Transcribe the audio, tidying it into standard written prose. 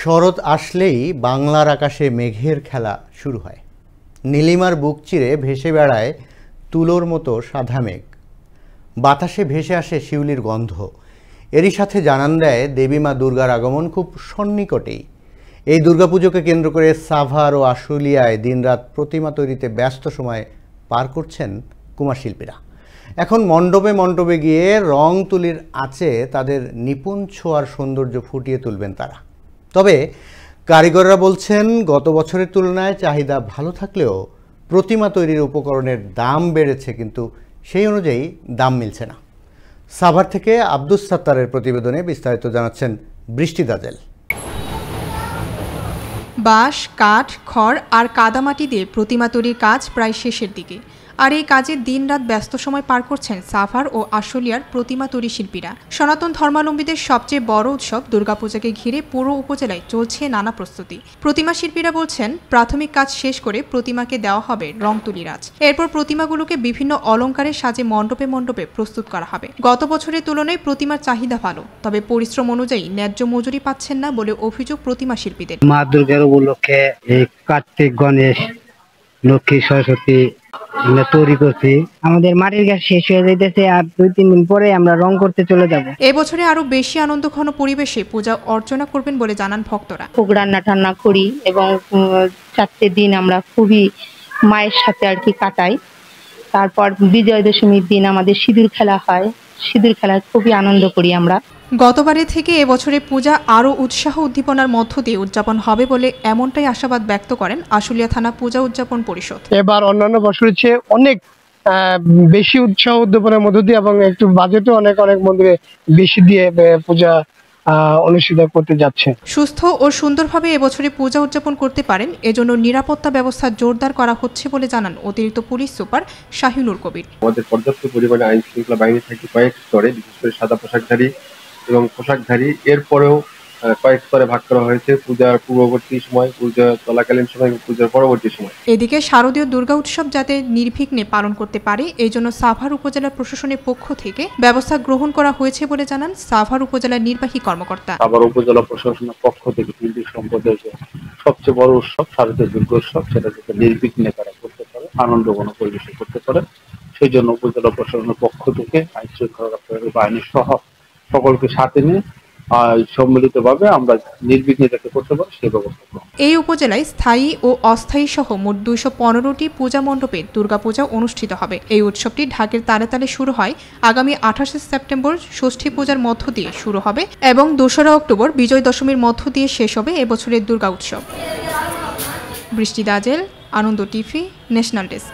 শরৎ আসলেই বাংলার আকাশে মেঘের খেলা শুরু হয়। নীলিমার বুক চিরে ভেসে বেড়ায় তুলোর মতো সাদা মেঘ। বাতাসে ভেসে আসে শিউলির গন্ধ। এরই সাথে জানান দেয় দেবী মা দুর্গার আগমন খুব সন্নিকটেই। এই দুর্গাপুজোকে কেন্দ্র করে সাভার ও আশুলিয়ায় দিনরাত প্রতিমা তৈরিতে ব্যস্ত সময় পার করছেন কুমার শিল্পীরা। এখন মণ্ডপে মণ্ডপে গিয়ে রং তুলির আঁচে তাদের নিপুণ ছোঁয়ার সৌন্দর্য ফুটিয়ে তুলবেন তারা। তবে কারিগররা বলছেন গত বছরের তুলনায় চাহিদা ভালো থাকলেও প্রতিমা তৈরির উপকরণের দাম বেড়েছে, কিন্তু সেই অনুযায়ী দাম মিলছে না। সাভার থেকে আব্দুস সাত্তারের প্রতিবেদনে বিস্তারিত জানাচ্ছেন বৃষ্টি দাজেল। বাঁশ, কাঠ, খড় আর কাদামাটি দিয়ে প্রতিমা তৈরির কাজ প্রায় শেষের দিকে। আর এই কাজে দিনরাত ব্যস্ত সময় পার করছেন সাভার ও আশুলিয়ার প্রতিমা তৈরি শিল্পীরা। সনাতন ধর্মাবলম্বীদের সবচেয়ে বড় উৎসব দুর্গাপূজাকে ঘিরে পুরো উপজেলায় চলছে নানা প্রস্তুতি। প্রতিমা শিল্পীরা বলছেন প্রাথমিক কাজ শেষ করে প্রতিমাকে দেওয়া হবে রং তুলির আঁচ। এরপর প্রতিমাগুলোকে বিভিন্ন অলংকারের সাজে মণ্ডপে মণ্ডপে প্রস্তুত করা হবে। গত বছরের তুলনায় প্রতিমার চাহিদা ভালো, তবে পরিশ্রম অনুযায়ী ন্যায্য মজুরি পাচ্ছেন না বলে অভিযোগ প্রতিমা শিল্পীদের। মা দুর্গার উপলক্ষে এই কার্তিক, গণেশ, লক্ষ্মী, সরস্বতী তৈরি করছি। আমাদের মাটির কাজ শেষ হয়ে যাইতেছে, আর 2-3 দিন পরে আমরা রং করতে চলে যাব। এবছরে আরো বেশি আনন্দঘন পরিবেশে পূজা অর্চনা করবেন বলে জানান ভক্তরা। খুব রান্না টান্না করি এবং 4টে দিন আমরা খুবই মায়ের সাথে আর কি কাটাই। তারপর বিজয় দশমীর দিন আমাদের সিঁদুর খেলা হয়। সিঁদুর খেলায় খুবই আনন্দ করি আমরা। গতবারের থেকে এবছরে পূজা আরও উৎসাহ উদ্দীপনার মধ্য দিয়ে উদযাপন হবে বলে এমনটাই আশাবাদ ব্যক্ত করেন আশুলিয়া থানা পূজা উদযাপন পরিষদ। এবার অন্যান্য বছরের চেয়ে অনেক বেশি উৎসাহ উদ্দীপনার মধ্য দিয়ে এবং একটু বাজেটও অনেক মন্দিরে বেশি দিয়ে পূজা অনুষ্ঠিত করতে যাচ্ছে। সুস্থ ও সুন্দরভাবে এবছরে পূজা উদযাপন করতে পারেন এজন্য নিরাপত্তা ব্যবস্থা জোরদার করা হচ্ছে বলে জানান অতিরিক্ত পুলিশ সুপার শাহিনুর কবির। আমাদের পর্যাপ্ত পরিমাণে আইন শৃঙ্খলা বাহিনী থাকে কয়েক স্তরে, বিশেষ করে সাদা পোশাকধারী এবং পোশাকধারী। এরপরেও কয়েক স্তরে ভাগ করা হয়েছে, পূজার পূর্ববর্তী সময়, পূজা চলাকালীন সময় এবং পূজার পরবর্তী সময়। এদিকে শারদীয় দুর্গা উৎসব যাতে নির্বিঘ্নে পালন করতে পারে এই জন্য সাভার উপজেলা প্রশাসনের পক্ষ থেকে ব্যবস্থা গ্রহণ করা হয়েছে বলে জানান সাভার উপজেলার নির্বাহী কর্মকর্তা। সাভার উপজেলা প্রশাসনের পক্ষ থেকে হিন্দু সম্প্রদায়ের সবচেয়ে বড় উৎসব শারদীয় দুর্গা উৎসব, সেটা যাতে নির্বিঘ্নে তারা করতে পারে, আনন্দঘন পরিবেশন করতে পারে, সেই জন্য উপজেলা প্রশাসনের পক্ষ থেকে আইন শৃঙ্খলা রক্ষাকারী বাহিনী সহ সকলকে সাথে নিয়ে সম্মিলিতভাবে আমরা নির্বিঘ্নে যাতে করতে পারি সেই ব্যবস্থা করব। এই উপজেলায় স্থায়ী ও অস্থায়ী সহ মোট 215টি পূজা মণ্ডপে দুর্গাপূজা অনুষ্ঠিত হবে। এই উৎসবটি ঢাকের তালে তালে শুরু হয়। আগামী 28 সেপ্টেম্বর ষষ্ঠী পূজার মধ্য দিয়ে শুরু হবে এবং 2রা অক্টোবর বিজয় দশমীর মধ্য দিয়ে শেষ হবে এবছরের দুর্গা উৎসব। বৃষ্টি দাজেল, আনন্দ টিভি, ন্যাশনাল ডেস্ক।